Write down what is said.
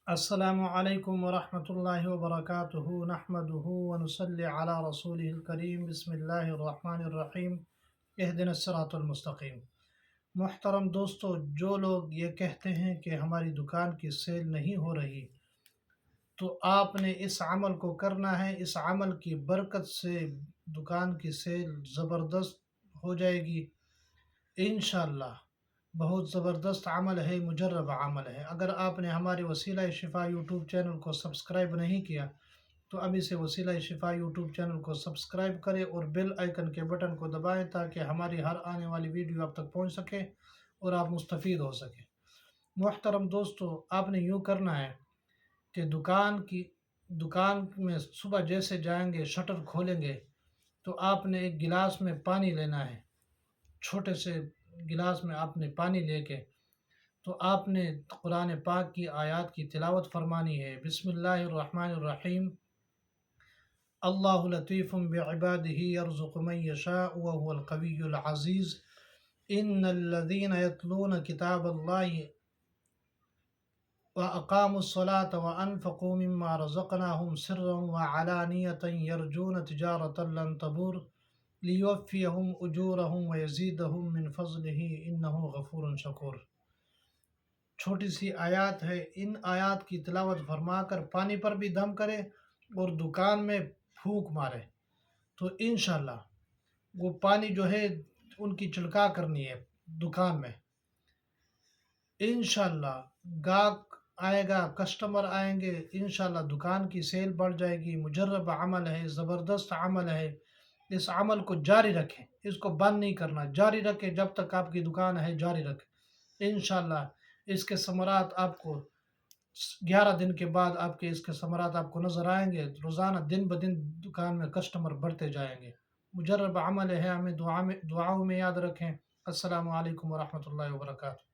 السلام علیکم ورحمۃ اللہ وبرکاتہ نحمدہ ونصلی علی رسولہ الکریم بسم اللہ الرحمن الرحیم اہدنا الصراط المستقیم۔ محترم دوستو، جو لوگ یہ کہتے ہیں کہ ہماری دکان کی سیل نہیں ہو رہی، تو آپ نے اس عمل کو کرنا ہے۔ اس عمل کی برکت سے دکان کی سیل زبردست ہو جائے گی انشاءاللہ۔ بہت زبردست عمل ہے، مجرب عمل ہے۔ اگر آپ نے ہمارے وسیلہ شفا یوٹیوب چینل کو سبسکرائب نہیں کیا تو ابھی سے وسیلہ شفا یوٹیوب چینل کو سبسکرائب کریں اور بیل آئیکن کے بٹن کو دبائیں تاکہ ہماری ہر آنے والی ویڈیو آپ تک پہنچ سکے اور آپ مستفید ہو سکیں۔ محترم دوستو، آپ نے یوں کرنا ہے کہ دکان میں صبح جیسے جائیں گے، شٹر کھولیں گے تو آپ نے ایک گلاس میں پانی لینا ہے۔ چھوٹے سے گلاس میں آپ نے پانی لے کے تو آپ نے قرآن پاک کی آیات کی تلاوت فرمانی ہے۔ بسم اللہ الرحمن الرحیم، اللہ لطیف بعبادہ یرزق من یشاء وهو القوی العزیز، ان الذین یتلون کتاب اللہ وأقاموا الصلاة وأنفقوا مما رزقناهم سرا وعلانية يرجون تجارة لن تبور ليوفيهم أجورهم ويزيدهم من فضله إنه غفور شکور۔ چھوٹی سی آیات ہے، ان آیات کی تلاوت فرما کر پانی پر بھی دم کرے اور دکان میں پھونک مارے تو انشاءاللہ وہ پانی جو ہے ان کی چھڑکا کرنی ہے دکان میں۔ انشاءاللہ گاہک آئے گا، کسٹمر آئیں گے، انشاءاللہ دکان کی سیل بڑھ جائے گی۔ مجرب عمل ہے، زبردست عمل ہے۔ اس عمل کو جاری رکھیں، اس کو بند نہیں کرنا، جاری رکھیں جب تک آپ کی دکان ہے، جاری رکھیں۔ انشاءاللہ اس کے ثمرات آپ کو 11 دن کے بعد اس کے ثمرات آپ کو نظر آئیں گے۔ روزانہ دن بدن دکان میں کسٹمر بڑھتے جائیں گے۔ مجرب عمل ہے، ہمیں دعاؤں میں یاد رکھیں۔ السلام علیکم ورحمۃ اللہ وبرکاتہ۔